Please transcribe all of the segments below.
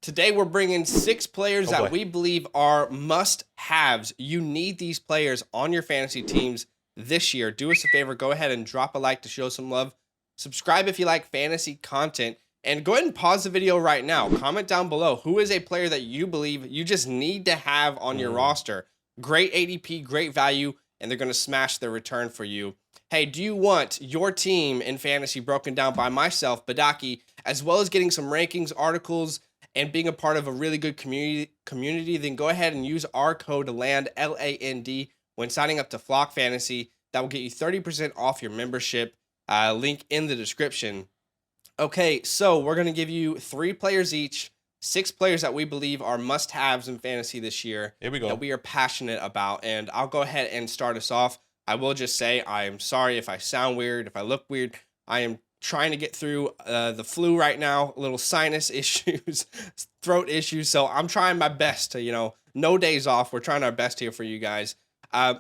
Today we're bringing 6 players that boy. we believe are must-haves. You need these players on your fantasy teams this year. Do us a favor, go ahead and drop a like to show some love. Subscribe if you like fantasy content, and go ahead and pause the video right now. Comment down below who is a player that you believe you just need to have on your roster. Great ADP, great value, and they're going to smash their return for you. Hey, do you want your team in fantasy broken down by myself, Badake, as well as getting some rankings, articles, and being a part of a really good community, then go ahead and use our code LAND, L-A-N-D, when signing up to Flock Fantasy. That will get you 30% off your membership. Link in the description. Okay, so we're going to give you 3 players each, 6 players that we believe are must-haves in fantasy this year. Here we go. That we are passionate about, and I'll go ahead and start us off. I will just say I am sorry if I sound weird, if I look weird. I am trying to get through the flu right now, little sinus issues, throat issues. So I'm trying my best to, no days off. We're trying our best here for you guys.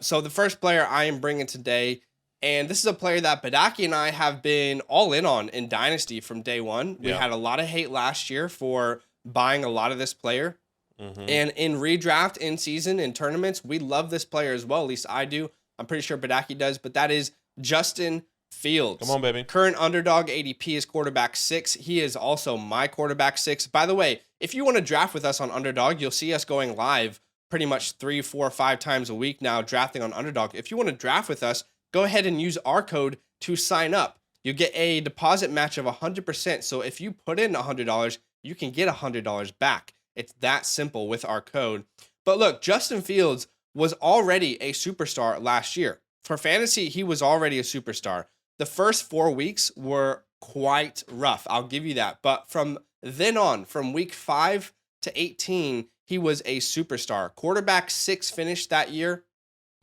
So the first player I am bringing today, and this is a player that Badake and I have been all in on in Dynasty from day one. We had a lot of hate last year for buying a lot of this player. And in redraft, in season, in tournaments, we love this player as well. At least I do. I'm pretty sure Badake does, but that is Justin Fields. Come on, baby. Current underdog ADP is quarterback 6. He is also my quarterback 6. By the way, if you want to draft with us on underdog, you'll see us going live pretty much 3, 4, 5 times a week now drafting on underdog. If you want to draft with us, go ahead and use our code to sign up. You get a deposit match of 100%. So if you put in $100, you can get $100 back. It's that simple with our code. But look, Justin Fields was already a superstar last year. For fantasy, he was already a superstar. The first 4 weeks were quite rough. I'll give you that. But from then on, from week 5 to 18, he was a superstar. Quarterback 6 finished that year.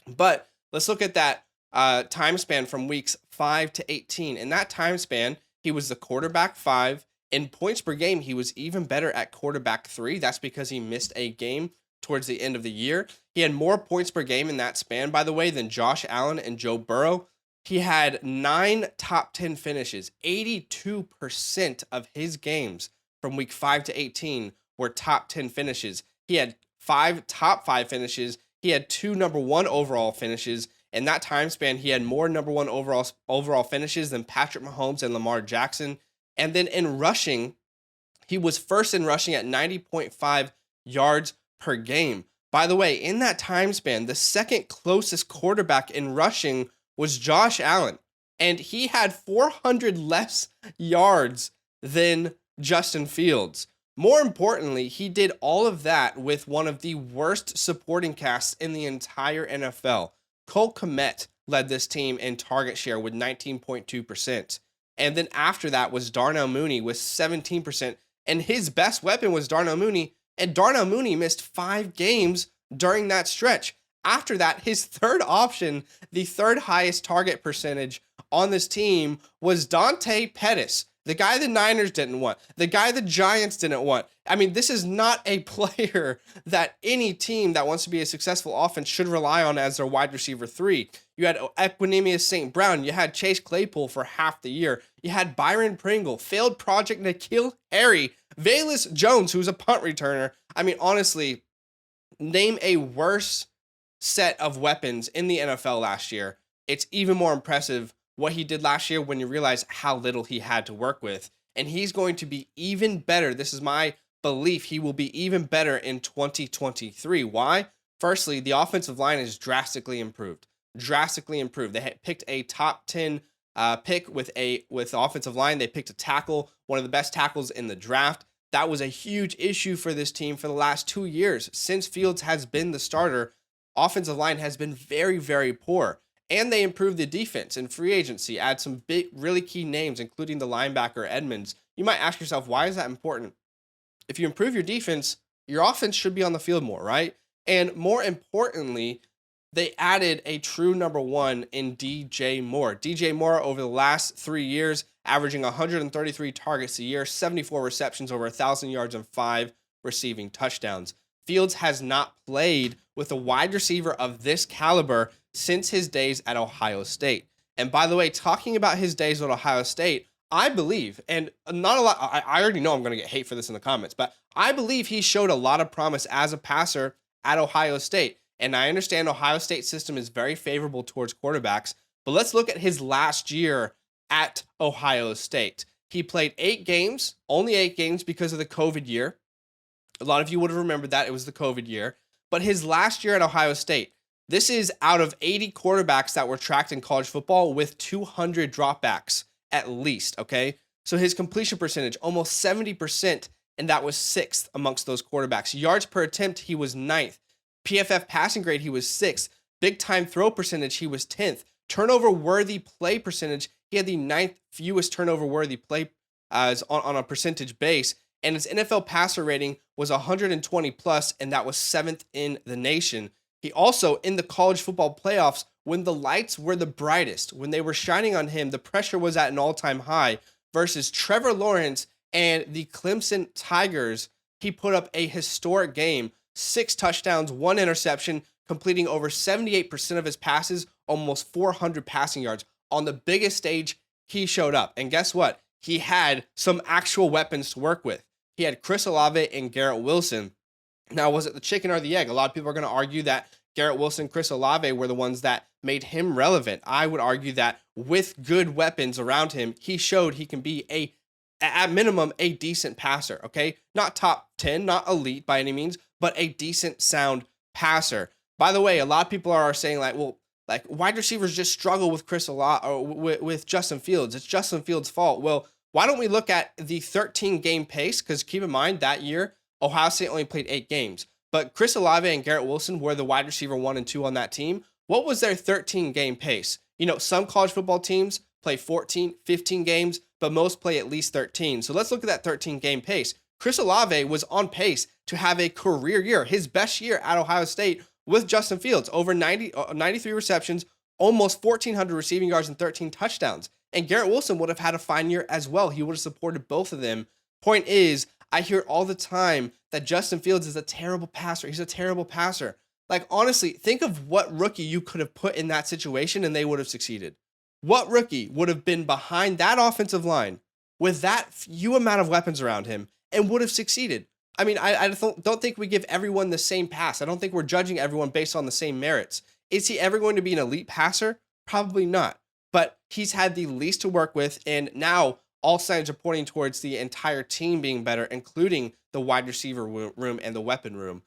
But let's look at that time span from weeks 5 to 18. In that time span, he was the quarterback 5. In points per game, he was even better at quarterback 3. That's because he missed a game towards the end of the year. He had more points per game in that span, by the way, than Josh Allen and Joe Burrow. He had 9 top 10 finishes. 82% of his games from week 5 to 18 were top 10 finishes. He had 5 top 5 finishes. He had 2 number 1 overall finishes. In that time span, he had more number 1 overall finishes than Patrick Mahomes and Lamar Jackson. And then in rushing, he was first in rushing at 90.5 yards per game. By the way, in that time span, the second closest quarterback in rushing was Josh Allen, and he had 400 less yards than Justin Fields. More importantly, he did all of that with one of the worst supporting casts in the entire NFL. Cole Kmet led this team in target share with 19.2%. And then after that was Darnell Mooney with 17%. And his best weapon was Darnell Mooney. And Darnell Mooney missed 5 games during that stretch. After that, his third option, the third highest target percentage on this team, was Dante Pettis, the guy the Niners didn't want, the guy the Giants didn't want. I mean, this is not a player that any team that wants to be a successful offense should rely on as their wide receiver 3. You had Equanimous St. Brown. You had Chase Claypool for half the year. You had Byron Pringle, failed project N'Keal Harry, Velus Jones, who's a punt returner. I mean, honestly, name a worse set of weapons in the NFL last year. It's even more impressive what he did last year when you realize how little he had to work with. And he's going to be even better. This is my belief. He will be even better in 2023. Why? Firstly, the offensive line is drastically improved. Drastically improved. They had picked a top 10 pick with offensive line. They picked a tackle, one of the best tackles in the draft. That was a huge issue for this team for the last 2 years. Since Fields has been the starter, offensive line has been very, very poor. And they improved the defense in free agency, add some big, really key names, including the linebacker Edmonds. You might ask yourself, why is that important? If you improve your defense, your offense should be on the field more, right? And more importantly, they added a true number 1 in DJ Moore. DJ Moore, over the last 3 years, averaging 133 targets a year, 74 receptions, over 1,000 yards, and 5 receiving touchdowns. Fields has not played with a wide receiver of this caliber since his days at Ohio State. And by the way, talking about his days at Ohio State, I believe, and not a lot, I already know I'm going to get hate for this in the comments, but I believe he showed a lot of promise as a passer at Ohio State. And I understand Ohio State system is very favorable towards quarterbacks, but let's look at his last year at Ohio State. He played 8 games, only 8 games because of the COVID year. A lot of you would have remembered that it was the COVID year. But his last year at Ohio State, this is out of 80 quarterbacks that were tracked in college football with 200 dropbacks at least, okay? So his completion percentage, almost 70%, and that was 6th amongst those quarterbacks. Yards per attempt, he was 9th. PFF passing grade, he was 6th. Big time throw percentage, he was 10th. Turnover worthy play percentage, he had the 9th fewest turnover worthy play on a percentage base. And his NFL passer rating was 120 plus, and that was 7th in the nation. He also, in the college football playoffs, when the lights were the brightest, when they were shining on him, the pressure was at an all-time high versus Trevor Lawrence and the Clemson Tigers. He put up a historic game, 6 touchdowns, 1 interception, completing over 78% of his passes, almost 400 passing yards. On the biggest stage, he showed up. And guess what? He had some actual weapons to work with. He had Chris Olave and Garrett Wilson. Now, was it the chicken or the egg? A lot of people are going to argue that Garrett Wilson, Chris Olave were the ones that made him relevant. I would argue that with good weapons around him, he showed he can be at minimum, a decent passer, okay? Not top 10, not elite by any means, but a decent sound passer. By the way, a lot of people are saying wide receivers just struggle with Chris Olave or with Justin Fields. It's Justin Fields' fault. Well, why don't we look at the 13-game pace? Because keep in mind, that year, Ohio State only played 8 games. But Chris Olave and Garrett Wilson were the wide receiver 1 and 2 on that team. What was their 13-game pace? You know, some college football teams play 14, 15 games, but most play at least 13. So let's look at that 13-game pace. Chris Olave was on pace to have a career year, his best year at Ohio State with Justin Fields. Over 93 receptions, almost 1,400 receiving yards and 13 touchdowns. And Garrett Wilson would have had a fine year as well. He would have supported both of them. Point is, I hear all the time that Justin Fields is a terrible passer. He's a terrible passer. Like, honestly, think of what rookie you could have put in that situation and they would have succeeded. What rookie would have been behind that offensive line with that few amount of weapons around him and would have succeeded? I mean, I don't think we give everyone the same pass. I don't think we're judging everyone based on the same merits. Is he ever going to be an elite passer? Probably not. But he's had the least to work with, and now all signs are pointing towards the entire team being better, including the wide receiver room and the weapon room.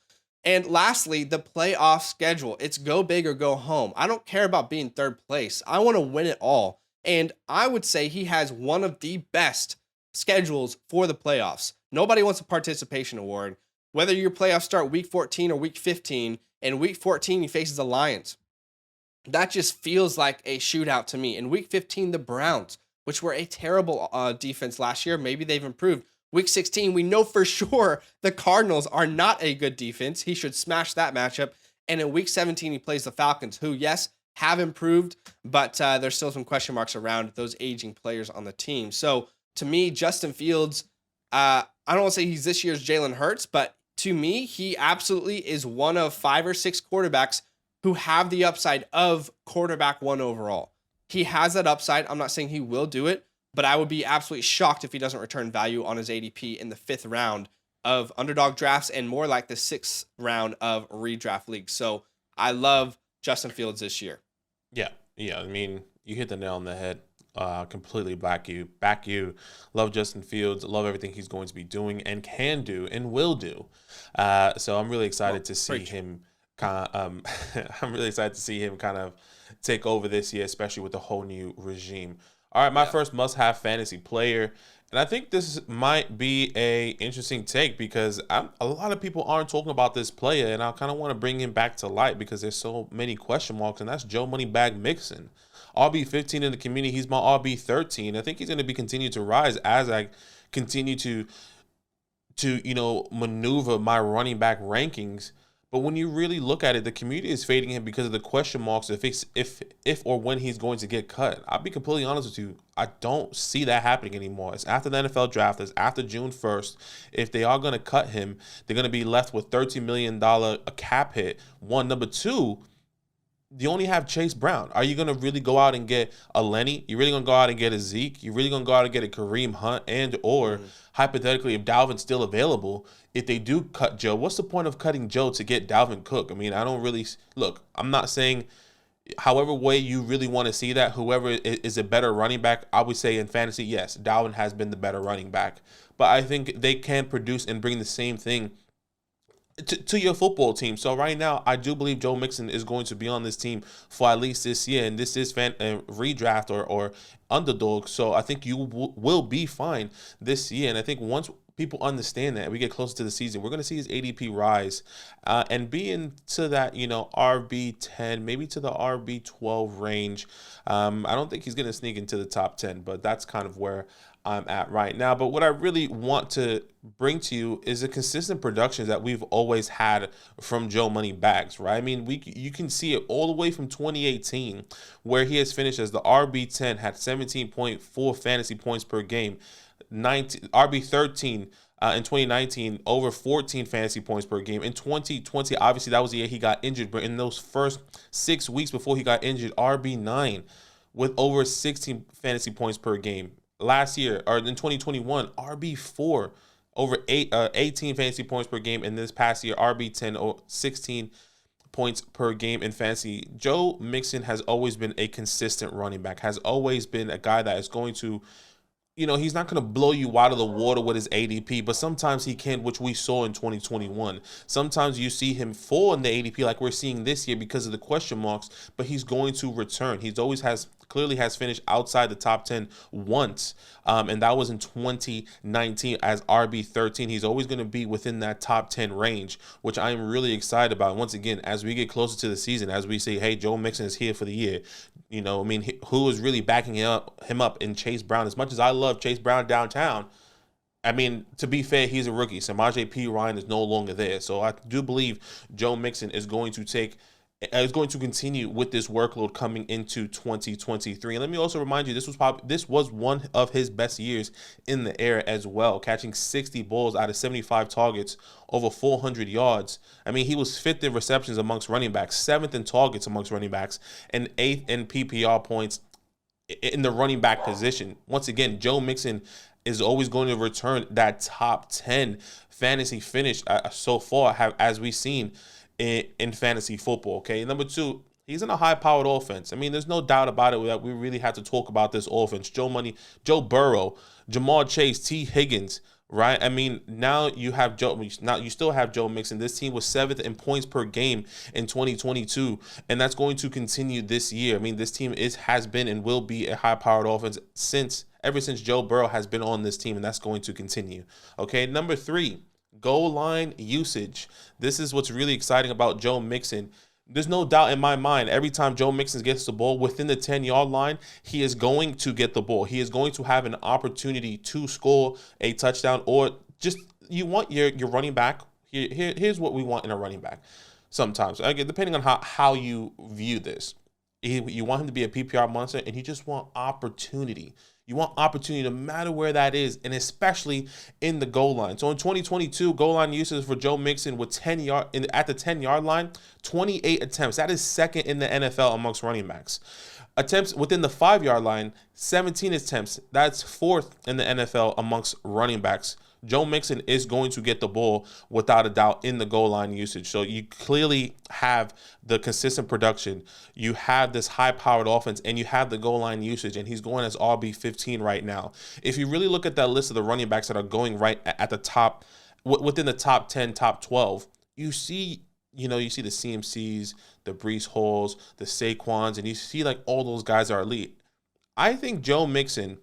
And lastly, the playoff schedule. It's go big or go home. I don't care about being 3rd place. I want to win it all. And I would say he has one of the best schedules for the playoffs. Nobody wants a participation award. Whether your playoffs start week 14 or week 15, and week 14 he faces the Lions. That just feels like a shootout to me. In week 15, the Browns, which were a terrible defense last year. Maybe they've improved. Week 16, we know for sure the Cardinals are not a good defense. He should smash that matchup. And in week 17, he plays the Falcons, who, yes, have improved, but there's still some question marks around those aging players on the team. So to me, Justin Fields, I don't want to say he's this year's Jalen Hurts, but to me, he absolutely is one of 5 or 6 quarterbacks who have the upside of quarterback 1 overall. He has that upside. I'm not saying he will do it, but I would be absolutely shocked if he doesn't return value on his ADP in the 5th round of underdog drafts and more like the 6th round of redraft leagues. So I love Justin Fields this year. Yeah. I mean, you hit the nail on the head. Completely back you. Love Justin Fields. Love everything he's going to be doing and can do and will do. So I'm really excited to see him. I'm really excited to see him kind of take over this year, especially with the whole new regime. All right, my first must-have fantasy player, and I think this might be a interesting take because a lot of people aren't talking about this player, and I kind of want to bring him back to light because there's so many question marks, and that's Joe Moneybag Mixon. RB15 in the community, he's my RB13. I think he's going to be continue to rise as I continue to maneuver my running back rankings. But when you really look at it, the community is fading him because of the question marks if or when he's going to get cut. I'll be completely honest with you. I don't see that happening anymore. It's after the NFL draft. It's after June 1st. If they are going to cut him, they're going to be left with $13 million a cap hit. One. Number two, You only have Chase Brown. Are you going to really go out and get a Lenny? You really going to go out and get a Zeke? You really going to go out and get a Kareem Hunt? And or hypothetically, if Dalvin's still available, if they do cut Joe, what's the point of cutting Joe to get Dalvin Cook? I mean, I don't really look. I'm not saying however way you really want to see that, whoever is a better running back, I would say in fantasy, yes, Dalvin has been the better running back. But I think they can produce and bring the same thing to your football team. So right now, I do believe Joe Mixon is going to be on this team for at least this year, and this is redraft or underdog. So I think you will be fine this year, and I think once people understand that, we get closer to the season, we're going to see his ADP rise and be into that, RB10, maybe to the RB12 range. I don't think he's going to sneak into the top 10, but that's kind of where I'm at right now. But what I really want to bring to you is the consistent productions that we've always had from Joe Money Bags, right? I mean, you can see it all the way from 2018, where he has finished as the RB10, had 17.4 fantasy points per game, RB13 in 2019, over 14 fantasy points per game. In 2020, obviously that was the year he got injured, but in those first 6 weeks before he got injured, RB9 with over 16 fantasy points per game. Last year, or in 2021, RB4 over 18 fantasy points per game. And this past year, RB10, 16 points per game in fantasy. Joe Mixon has always been a consistent running back, has always been a guy that is going to, he's not going to blow you out of the water with his ADP, but sometimes he can, which we saw in 2021. Sometimes you see him fall in the ADP like we're seeing this year because of the question marks, but he's going to return. He's always clearly has finished outside the top 10 once, and that was in 2019 as RB13. He's always going to be within that top 10 range, which I'm really excited about. Once again, as we get closer to the season, as we say, hey, Joe Mixon is here for the year, who is really backing him up in Chase Brown? As much as I love Chase Brown downtown, I mean, to be fair, he's a rookie. Samaje Perine is no longer there. So I do believe Joe Mixon is going to continue with this workload coming into 2023. And let me also remind you, this was one of his best years in the air as well, catching 60 balls out of 75 targets, over 400 yards. I mean, he was fifth in receptions amongst running backs, seventh in targets amongst running backs, and eighth in PPR points in the running back position. Once again, Joe Mixon is always going to return that top 10 fantasy finish so far, as we've seen in fantasy football. Okay, number two, he's in a high-powered offense. I mean, there's no doubt about it that we really have to talk about this offense. Joe Burrow, Jamar Chase, T. Higgins, right? I mean, now you have Joe. Now you still have Joe Mixon. This team was seventh in points per game in 2022, and that's going to continue this year. I mean, this team has been and will be a high-powered offense ever since Joe Burrow has been on this team, and that's going to continue. Okay, number three, goal line usage. This is what's really exciting about Joe Mixon. There's no doubt in my mind, every time Joe Mixon gets the ball within the 10-yard line, he is going to get the ball. He is going to have an opportunity to score a touchdown, or just, you want your running back. Here's what we want in a running back sometimes. Again, depending on how you view this. You want him to be a PPR monster, and you just want opportunity. You want opportunity no matter where that is, and especially in the goal line. So in 2022, goal line usage for Joe Mixon with at the 10-yard line, 28 attempts. That is second in the NFL amongst running backs. Attempts within the 5-yard line, 17 attempts. That's fourth in the NFL amongst running backs. Joe Mixon is going to get the ball without a doubt in the goal line usage. So you clearly have the consistent production. You have this high-powered offense, and you have the goal line usage, and he's going as RB15 right now. If you really look at that list of the running backs that are going right at the top, within the top 10, top 12, you see the CMCs, the Breece Halls, the Saquons, and you see like all those guys are elite. I think Joe Mixon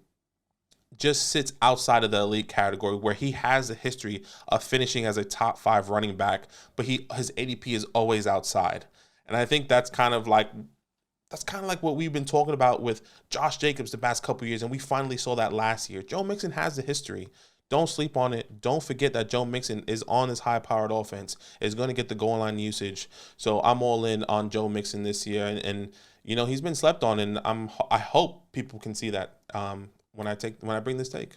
just sits outside of the elite category, where he has a history of finishing as a top 5 running back, but his ADP is always outside. And I think that's kind of like what we've been talking about with Josh Jacobs the past couple years, and we finally saw that last year. Joe Mixon has the history. Don't sleep on it. Don't forget that Joe Mixon is on this high-powered offense, is going to get the goal line usage. So I'm all in on Joe Mixon this year, and he's been slept on, and I hope people can see that when I bring this take.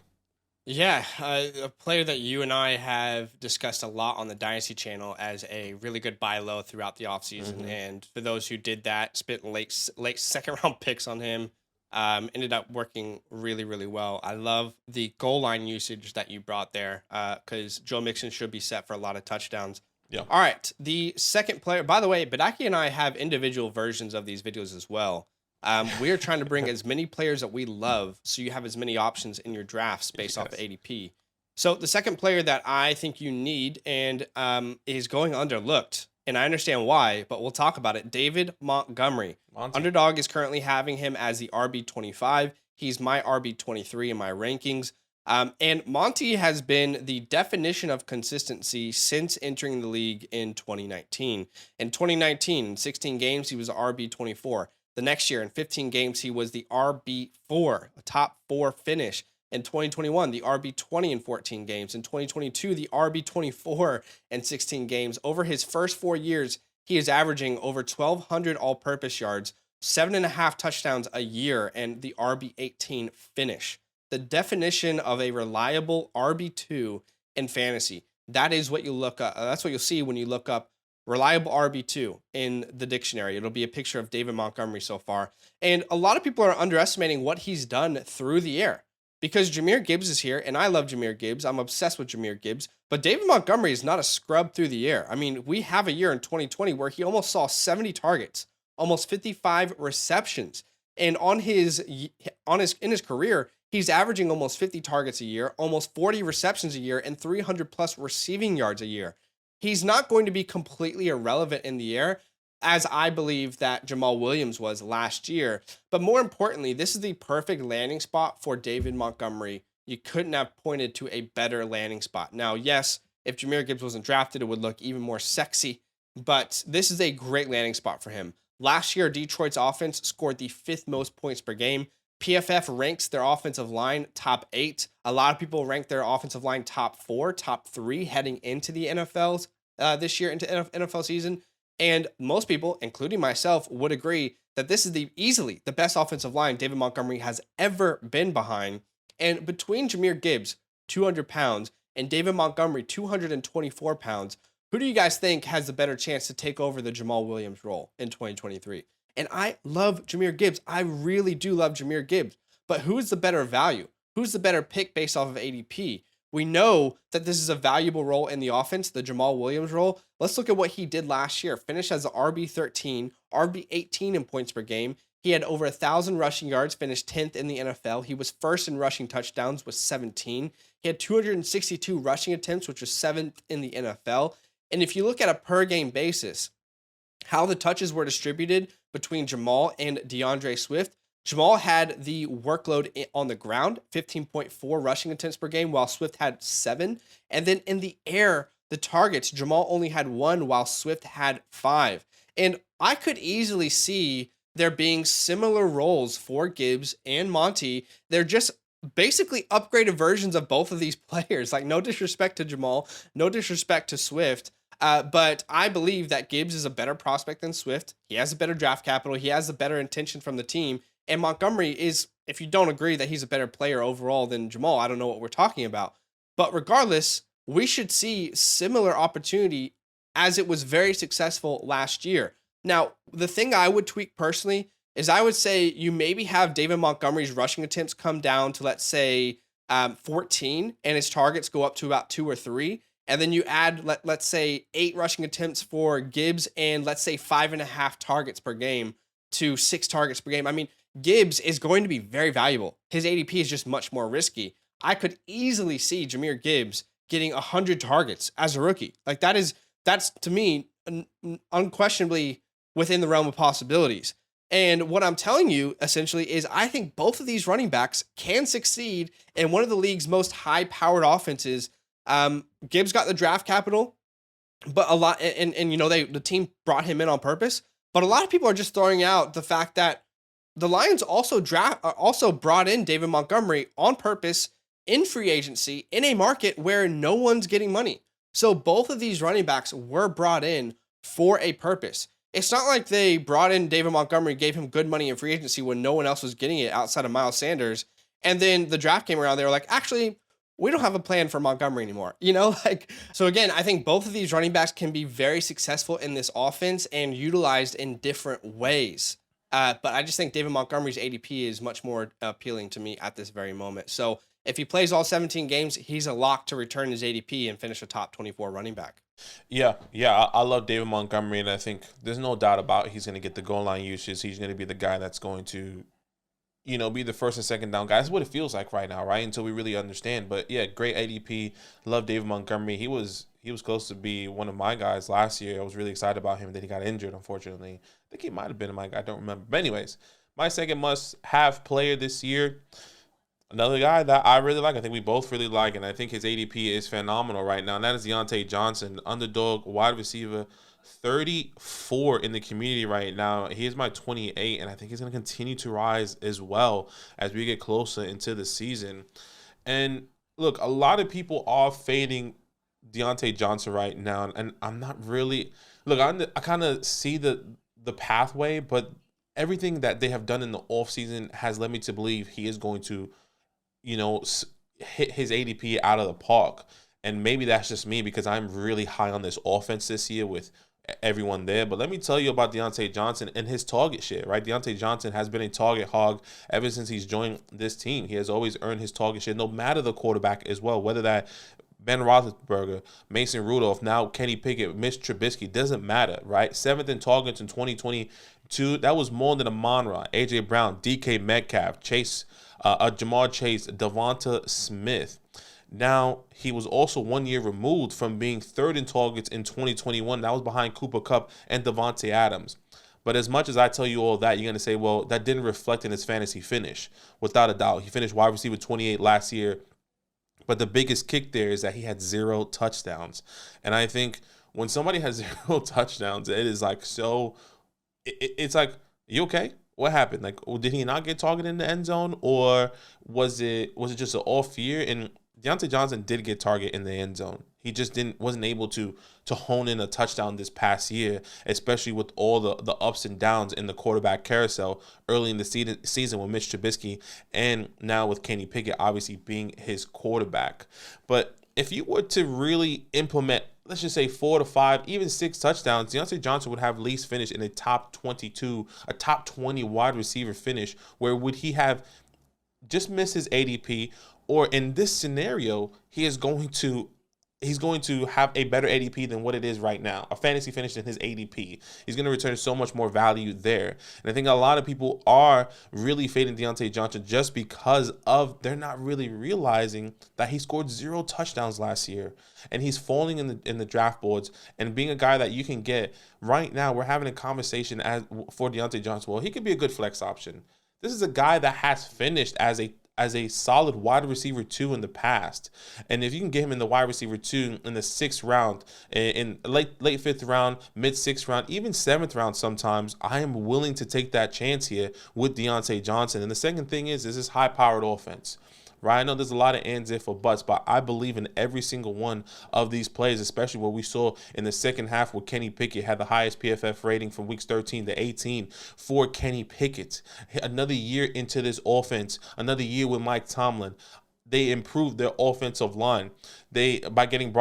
Yeah, a player that you and I have discussed a lot on the Dynasty channel as a really good buy low throughout the offseason. Hmm. And for those who did that, spent late second round picks on him, ended up working really, really well. I love the goal line usage that you brought there because Joe Mixon should be set for a lot of touchdowns. Yeah. All right, the second player, by the way, Badake and I have individual versions of these videos as well. We are trying to bring as many players that we love, so you have as many options in your drafts based off of Yes. ADP. So the second player that I think you need and is going underlooked, and I understand why, but we'll talk about it. David Montgomery. Monty. Underdog is currently having him as the RB25. He's my RB23 in my rankings. And Monty has been the definition of consistency since entering the league in 2019. In 2019, 16 games, he was RB24. The next year, in 15 games, he was the RB4, a top four finish. In 2021, the RB20 in 14 games. In 2022, the RB24 in 16 games. Over his first 4 years, he is averaging over 1,200 all purpose yards, 7.5 touchdowns a year, and the RB18 finish. The definition of a reliable RB2 in fantasy. That is what you look up. That's what you'll see when you look up reliable RB2 in the dictionary. It'll be a picture of David Montgomery so far. And a lot of people are underestimating what he's done through the air because Jahmyr Gibbs is here, and I love Jahmyr Gibbs. I'm obsessed with Jahmyr Gibbs, but David Montgomery is not a scrub through the air. I mean, we have a year in 2020 where he almost saw 70 targets, almost 55 receptions. And in his career, he's averaging almost 50 targets a year, almost 40 receptions a year, and 300 plus receiving yards a year. He's not going to be completely irrelevant in the air, as I believe that Jamal Williams was last year. But more importantly, this is the perfect landing spot for David Montgomery. You couldn't have pointed to a better landing spot. Now, yes, if Jahmyr Gibbs wasn't drafted, it would look even more sexy, but this is a great landing spot for him. Last year, Detroit's offense scored the fifth most points per game. PFF ranks their offensive line top 8. A lot of people rank their offensive line top 4, top 3 heading into the NFL's this year into NFL season. And most people, including myself, would agree that this is easily the best offensive line David Montgomery has ever been behind. And between Jahmyr Gibbs, 200 pounds, and David Montgomery, 224 pounds, who do you guys think has the better chance to take over the Jamal Williams role in 2023? And I love Jahmyr Gibbs. I really do love Jahmyr Gibbs. But who is the better value? Who's the better pick based off of ADP? We know that this is a valuable role in the offense, the Jamal Williams role. Let's look at what he did last year. Finished as the RB13, RB18 in points per game. He had over 1,000 rushing yards, finished 10th in the NFL. He was first in rushing touchdowns with 17. He had 262 rushing attempts, which was 7th in the NFL. And if you look at a per game basis, how the touches were distributed between Jamal and DeAndre Swift, Jamal had the workload on the ground, 15.4 rushing attempts per game, while Swift had 7. And then in the air, the targets, Jamal only had 1, while Swift had 5. And I could easily see there being similar roles for Gibbs and Monty. They're just basically upgraded versions of both of these players. Like, no disrespect to Jamal, no disrespect to Swift. But I believe that Gibbs is a better prospect than Swift. He has a better draft capital. He has a better intention from the team. And Montgomery is, if you don't agree that he's a better player overall than Jamal, I don't know what we're talking about. But regardless, we should see similar opportunity as it was very successful last year. Now, the thing I would tweak personally is I would say you maybe have David Montgomery's rushing attempts come down to, let's say, 14, and his targets go up to about 2 or 3. And then you add, let's say, 8 rushing attempts for Gibbs and let's say 5.5 targets per game to 6 targets per game. I mean, Gibbs is going to be very valuable. His ADP is just much more risky. I could easily see Jahmyr Gibbs getting 100 targets as a rookie. Like that's to me unquestionably within the realm of possibilities. And what I'm telling you essentially is I think both of these running backs can succeed in one of the league's most high-powered offenses. Gibbs got the draft capital, but a lot, and you know, the team brought him in on purpose, but a lot of people are just throwing out the fact that the Lions also brought in David Montgomery on purpose in free agency in a market where no one's getting money. So both of these running backs were brought in for a purpose. It's not like they brought in David Montgomery, gave him good money in free agency when no one else was getting it outside of Miles Sanders. And then the draft came around. They were like, actually, we don't have a plan for Montgomery anymore. You know, like, so again, I think both of these running backs can be very successful in this offense and utilized in different ways. But I just think David Montgomery's ADP is much more appealing to me at this very moment. So if he plays all 17 games, he's a lock to return his ADP and finish a top 24 running back. Yeah, I love David Montgomery, and I think there's no doubt about he's going to get the goal line usage. He's going to be the guy that's going to, be the first and second down guy. That's what it feels like right now, right? Until we really understand. But yeah, great ADP. Love David Montgomery. He was close to be one of my guys last year. I was really excited about him. Then he got injured, unfortunately. I think he might have been my guy. I don't remember. But anyways, my second must-have player this year. Another guy that I really like, I think we both really like, and I think his ADP is phenomenal right now, and that is Deontay Johnson, underdog wide receiver, 34 in the community right now. He is my 28, and I think he's going to continue to rise as well as we get closer into the season. And look, a lot of people are fading Deontay Johnson right now, and I'm not really – look, I kind of see the pathway, but everything that they have done in the offseason has led me to believe he is going to – hit his ADP out of the park. And maybe that's just me because I'm really high on this offense this year with everyone there. But let me tell you about Deontay Johnson and his target share, right? Deontay Johnson has been a target hog ever since he's joined this team. He has always earned his target share, no matter the quarterback as well, whether that Ben Roethlisberger, Mason Rudolph, now Kenny Pickett, Mitch Trubisky, doesn't matter, right? 7th in targets in 2022. That was more than Amon-Ra, A.J. Brown, DK Metcalf, Jamar Chase, Devonta Smith. Now, he was also 1 year removed from being 3rd in targets in 2021. That was behind Cooper Kupp and Devontae Adams. But as much as I tell you all that, you're going to say, well, that didn't reflect in his fantasy finish. Without a doubt, he finished wide receiver 28 last year. But the biggest kick there is that he had 0 touchdowns. And I think when somebody has 0 touchdowns, it is like so – it's like, you okay? What happened? Like, did he not get targeted in the end zone, or was it just an off year? And Deontay Johnson did get targeted in the end zone. He just wasn't able to hone in a touchdown this past year, especially with all the ups and downs in the quarterback carousel early in the season with Mitch Trubisky, and now with Kenny Pickett obviously being his quarterback. But if you were to really implement, let's just say 4 to 5, even 6 touchdowns, Deontay Johnson would have at least finished in a top 22, a top 20 wide receiver finish. Where would he have just missed his ADP? Or in this scenario, he's going to have a better ADP than what it is right now, a fantasy finish than his ADP. He's going to return so much more value there. And I think a lot of people are really fading Deontay Johnson just because they're not really realizing that he scored 0 touchdowns last year. And he's falling in the draft boards, and being a guy that you can get right now. We're having a conversation for Deontay Johnson. Well, he could be a good flex option. This is a guy that has finished as a solid wide receiver 2 in the past. And if you can get him in the wide receiver 2 in the 6th round, in late 5th round, mid 6th round, even 7th round sometimes, I am willing to take that chance here with Deontay Johnson. And the second thing is this high-powered offense. Right? I know there's a lot of ands, if, or buts, but I believe in every single one of these plays, especially what we saw in the second half where Kenny Pickett had the highest PFF rating from weeks 13 to 18 for Kenny Pickett. Another year into this offense, another year with Mike Tomlin. They improved their offensive line. By drafting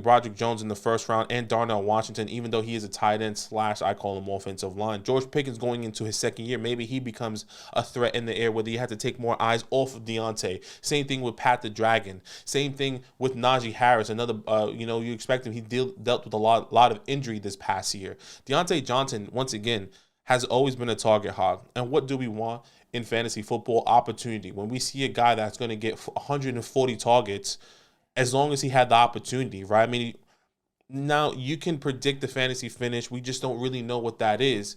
Broderick Jones in the 1st round and Darnell Washington, even though he is a tight end / I call him offensive line. George Pickens going into his 2nd year, maybe he becomes a threat in the air where you have to take more eyes off of Deontay. Same thing with Pat the Dragon. Same thing with Najee Harris. Another, you expect him. He dealt with a lot of injury this past year. Deontay Johnson, once again, has always been a target hog. And what do we want in fantasy football? Opportunity. When we see a guy that's going to get 140 targets, as long as he had the opportunity, right? I mean, now you can predict the fantasy finish. We just don't really know what that is.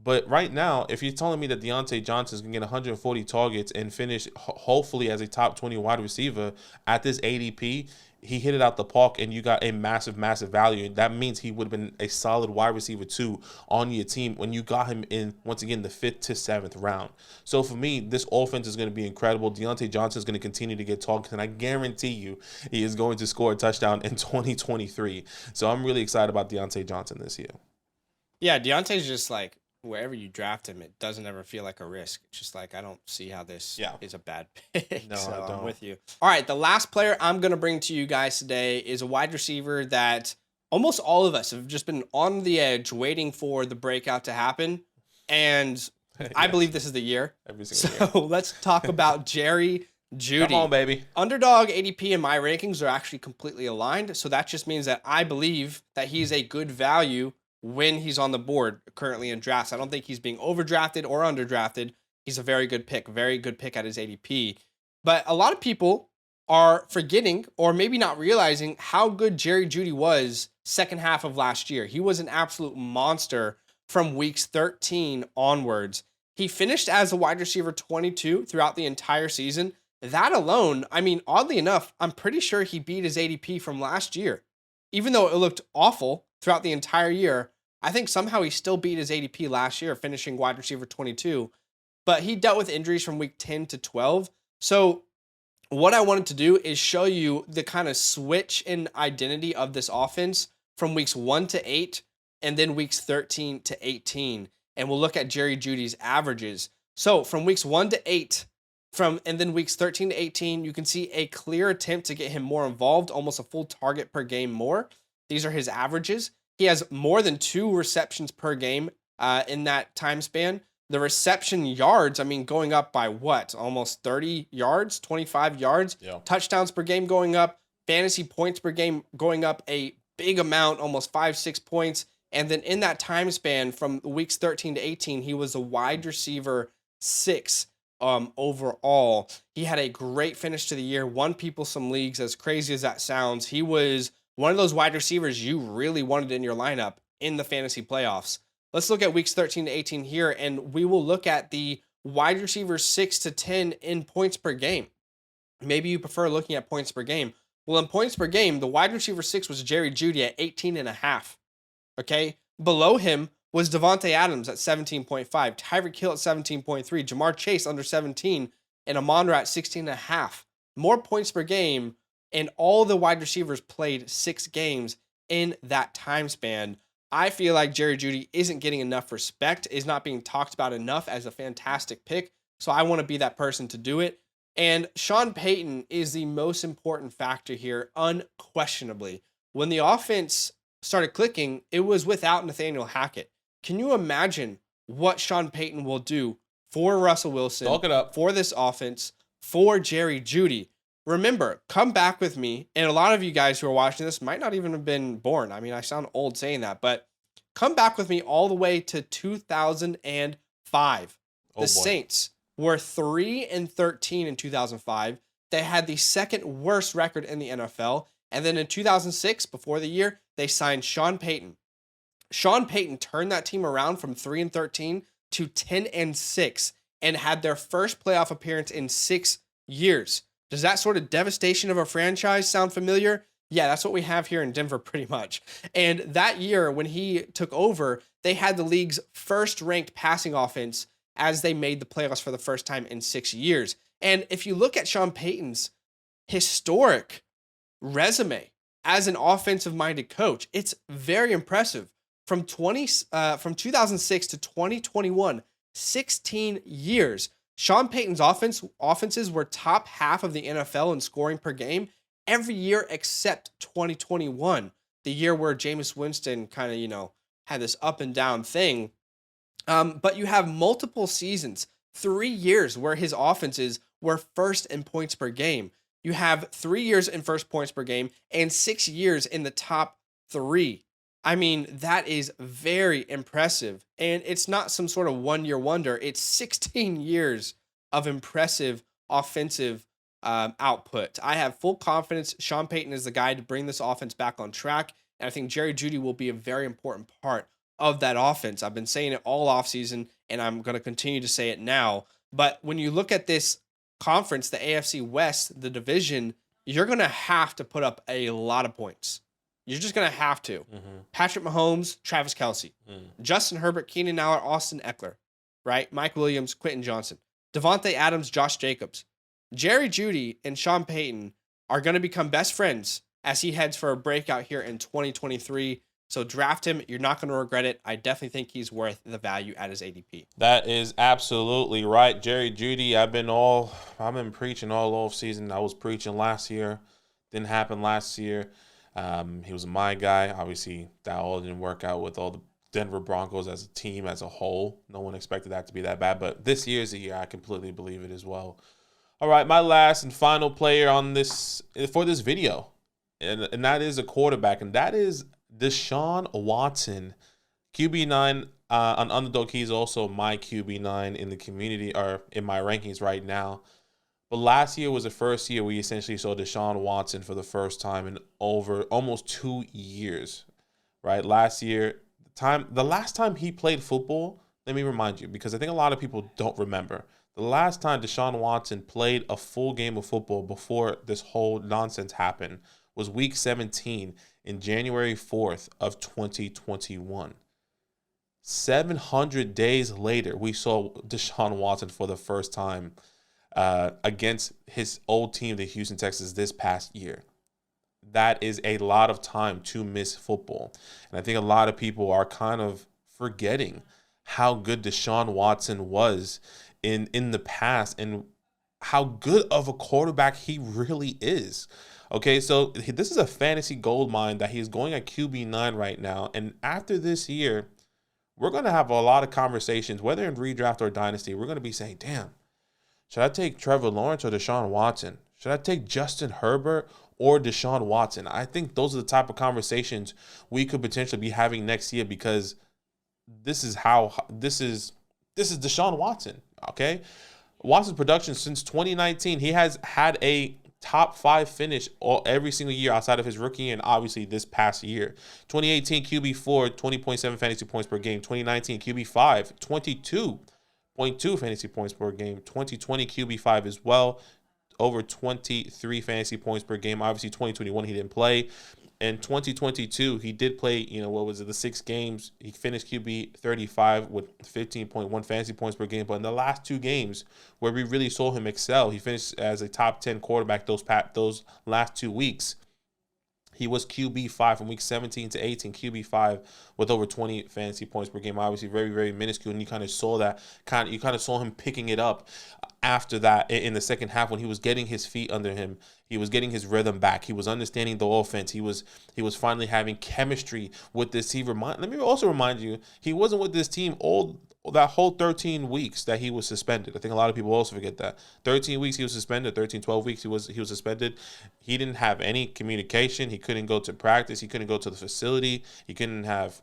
But right now, if you're telling me that Deontay Johnson is going to get 140 targets and finish hopefully as a top 20 wide receiver at this ADP, he hit it out the park and you got a massive, massive value. That means he would have been a solid wide receiver 2 on your team when you got him in, once again, the 5th to 7th round. So for me, this offense is going to be incredible. Deontay Johnson is going to continue to get targets, and I guarantee you he is going to score a touchdown in 2023. So I'm really excited about Deontay Johnson this year. Yeah, Deontay's just like wherever you draft him, it doesn't ever feel like a risk. It's just like, I don't see how this Yeah. is a bad pick. No, So I I'm don't. with you. All right. The last player I'm going to bring to you guys today is a wide receiver that almost all of us have just been on the edge waiting for the breakout to happen. And I Yes. believe this is the year. Every single year. So let's talk about Jerry Jeudy. Come on, baby. Underdog, ADP, and my rankings are actually completely aligned. So that just means that I believe that he's a good value when he's on the board currently in drafts. I don't think he's being overdrafted or underdrafted. He's a very good pick at his ADP. But a lot of people are forgetting or maybe not realizing how good Jerry Jeudy was second half of last year. He was an absolute monster from weeks 13 onwards. He finished as a wide receiver 22 throughout the entire season. That alone, I mean, oddly enough, I'm pretty sure he beat his ADP from last year. Even though it looked awful throughout the entire year, I think somehow he still beat his ADP last year, finishing wide receiver 22. But he dealt with injuries from week 10 to 12. So what I wanted to do is show you the kind of switch in identity of this offense from weeks 1 to 8 and then weeks 13 to 18. And we'll look at Jerry Jeudy's averages. So from weeks 1 to 8, and then weeks 13 to 18, you can see a clear attempt to get him more involved, almost a full target per game more. These are his averages. He has more than 2 receptions per game in that time span. The reception yards, I mean, going up by what? Almost 30 yards, 25 yards. Yeah. Touchdowns per game going up. Fantasy points per game going up a big amount, almost 5-6 points. And then in that time span from weeks 13 to 18, he was a wide receiver 6 overall. He had a great finish to the year, won people some leagues, as crazy as that sounds. He was one of those wide receivers you really wanted in your lineup in the fantasy playoffs. Let's look at weeks 13 to 18 here, and we will look at the wide receivers 6 to 10 in points per game. Maybe you prefer looking at points per game. Well, in points per game, the wide receiver 6 was Jerry Jeudy at 18.5. Okay? Below him was Devontae Adams at 17.5, Tyreek Hill at 17.3, Jamar Chase under 17, and Amon-Ra at 16.5. More points per game, and all the wide receivers played 6 games in that time span. I feel like Jerry Jeudy isn't getting enough respect, is not being talked about enough as a fantastic pick, so I want to be that person to do it. And Sean Payton is the most important factor here, unquestionably. When the offense started clicking, it was without Nathaniel Hackett. Can you imagine what Sean Payton will do for Russell Wilson, Talk it up. for this offense, for Jerry Jeudy? Remember, come back with me, and a lot of you guys who are watching this might not even have been born. I mean, I sound old saying that, but come back with me all the way to 2005. Oh, The boy. Saints were 3-13 in 2005. They had the second worst record in the NFL. And then in 2006, before the year, they signed Sean Payton. Sean Payton turned that team around from 3-13 to 10-6 and had their first playoff appearance in 6 years. Does that sort of devastation of a franchise sound familiar? Yeah, that's what we have here in Denver pretty much. And that year when he took over, they had the league's first ranked passing offense as they made the playoffs for the first time in 6 years. And if you look at Sean Payton's historic resume as an offensive-minded coach, it's very impressive. From 2006 to 2021, 16 years. Sean Payton's offenses were top half of the NFL in scoring per game every year except 2021, the year where Jameis Winston kind of, had this up and down thing. But you have multiple seasons, 3 years where his offenses were first in points per game. You have 3 years in first points per game and 6 years in the top 3. I mean, that is very impressive. And it's not some sort of one-year wonder. It's 16 years of impressive offensive output. I have full confidence Sean Payton is the guy to bring this offense back on track. And I think Jerry Jeudy will be a very important part of that offense. I've been saying it all offseason, and I'm going to continue to say it now. But when you look at this conference, the AFC West, the division, you're going to have to put up a lot of points. You're just going to have to. Mm-hmm. Patrick Mahomes, Travis Kelce, Justin Herbert, Keenan Allen, Austin Eckler, right? Mike Williams, Quentin Johnson, Devontae Adams, Josh Jacobs. Jerry Jeudy and Sean Payton are going to become best friends as he heads for a breakout here in 2023. So draft him. You're not going to regret it. I definitely think he's worth the value at his ADP. That is absolutely right. Jerry Jeudy, I've been preaching all off season. I was preaching last year. Didn't happen last year. He was my guy. Obviously, that all didn't work out with all the Denver Broncos as a team as a whole. No one expected that to be that bad. But this year's the year. I completely believe it as well. All right, my last and final player on this for this video, and that is a quarterback, and that is Deshaun Watson, QB9 on Underdog. He's also my QB9 in the community or in my rankings right now. But last year was the first year we essentially saw Deshaun Watson for the first time in over almost 2 years. Right, last year, the last time he played football. Let me remind you, because I think a lot of people don't remember. The last time Deshaun Watson played a full game of football before this whole nonsense happened was Week 17 in January 4th of 2021. 700 days later, we saw Deshaun Watson for the first time against his old team, the Houston Texans, this past year. That is a lot of time to miss football. And I think a lot of people are kind of forgetting how good Deshaun Watson was in the past and how good of a quarterback he really is. Okay, so this is a fantasy gold mine that he's going at QB9 right now. And after this year, we're going to have a lot of conversations, whether in redraft or dynasty. We're going to be saying, damn, should I take Trevor Lawrence or Deshaun Watson? Should I take Justin Herbert or Deshaun Watson? I think those are the type of conversations we could potentially be having next year, because this is Deshaun Watson. Okay, Watson's production since 2019, he has had a top 5 finish every single year outside of his rookie and obviously this past year. 2018 QB4, 20.7 fantasy points per game. 2019 QB5, 22.2 fantasy points per game. 2020 QB5 as well, over 23 fantasy points per game. Obviously 2021 he didn't play. In 2022, he did play, the 6 games. He finished QB 35 with 15.1 fantasy points per game. But in the last 2 games where we really saw him excel, he finished as a top 10 quarterback those last 2 weeks. He was QB5 from week 17 to 18, QB5 with over 20 fantasy points per game. Obviously, very, very minuscule, and you kind of saw that. You kind of saw him picking it up after that in the second half when he was getting his feet under him. He was getting his rhythm back. He was understanding the offense. He was finally having chemistry with this team. Let me also remind you, he wasn't with this team that whole 13 weeks that he was suspended. I think a lot of people also forget that. 13 weeks he was suspended, 12 weeks he was suspended. He didn't have any communication. He couldn't go to practice. He couldn't go to the facility. He couldn't have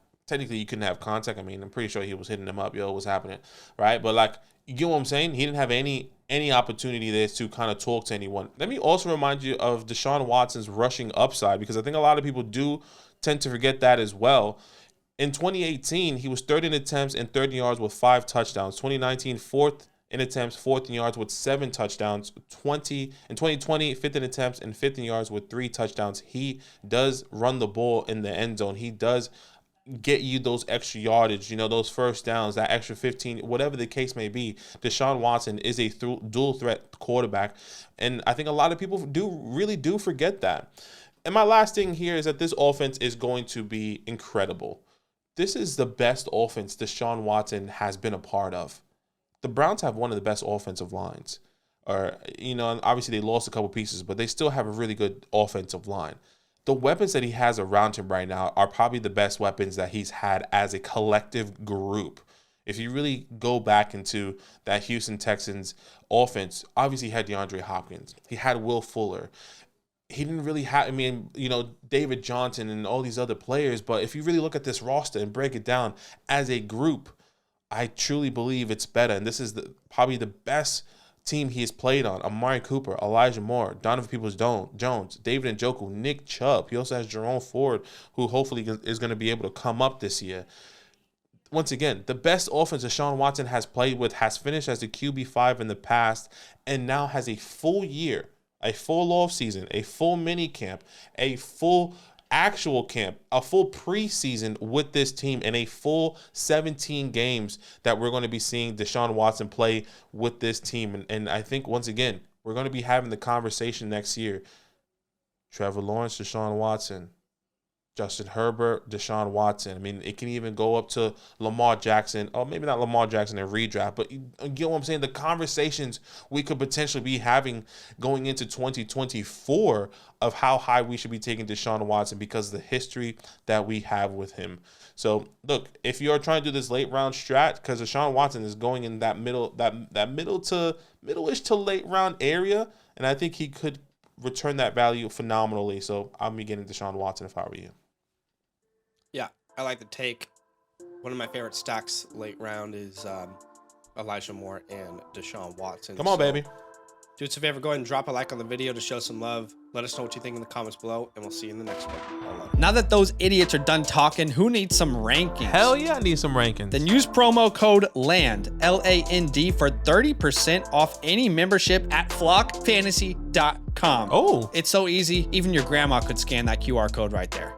contact. I mean, I'm pretty sure he was hitting him up. Yo, what's happening? Right? But you get what I'm saying? He didn't have any opportunity there to kind of talk to anyone. Let me also remind you of Deshaun Watson's rushing upside, because I think a lot of people do tend to forget that as well. In 2018, he was third in attempts and third in yards with 5 touchdowns. 2019, fourth in attempts, fourth in yards with 7 touchdowns. In 2020, fifth in attempts and fifth in yards with 3 touchdowns. He does run the ball in the end zone. He does get you those extra yardage, those first downs, that extra 15, whatever the case may be. Deshaun Watson is a dual threat quarterback, and I think a lot of people really do forget that. And my last thing here is that this offense is going to be incredible. This is the best offense Deshaun Watson has been a part of. The Browns have one of the best offensive lines. And obviously they lost a couple pieces, but they still have a really good offensive line. The weapons that he has around him right now are probably the best weapons that he's had as a collective group. If you really go back into that Houston Texans offense, obviously he had DeAndre Hopkins. He had Will Fuller. He didn't really have, David Johnson and all these other players. But if you really look at this roster and break it down as a group, I truly believe it's better. And this is probably the best team he has played on. Amari Cooper, Elijah Moore, Donovan Peoples-Jones, David Njoku, Nick Chubb. He also has Jerome Ford, who hopefully is going to be able to come up this year. Once again, the best offense Deshaun Watson has played with, has finished as the QB5 in the past, and now has a full year, a full off season, a full mini camp, a full actual camp, a full preseason with this team, and a full 17 games that we're going to be seeing Deshaun Watson play with this team. And I think, once again, we're going to be having the conversation next year. Trevor Lawrence, Deshaun Watson. Justin Herbert, Deshaun Watson. I mean, it can even go up to Lamar Jackson. Oh, maybe not Lamar Jackson in redraft, but you get what I'm saying? The conversations we could potentially be having going into 2024 of how high we should be taking Deshaun Watson because of the history that we have with him. So, look, if you're trying to do this late round strat, because Deshaun Watson is going in that middle-ish to late round area, and I think he could return that value phenomenally. So, I'm getting Deshaun Watson if I were you. Yeah, I like the take. One of my favorite stacks late round is Elijah Moore and Deshaun Watson. Come on, baby. Do us a favor, go ahead and drop a like on the video to show some love. Let us know what you think in the comments below, and we'll see you in the next one. Now that those idiots are done talking, who needs some rankings? Hell yeah, I need some rankings. Then use promo code LAND, L-A-N-D, for 30% off any membership at flockfantasy.com. Oh. It's so easy, even your grandma could scan that QR code right there.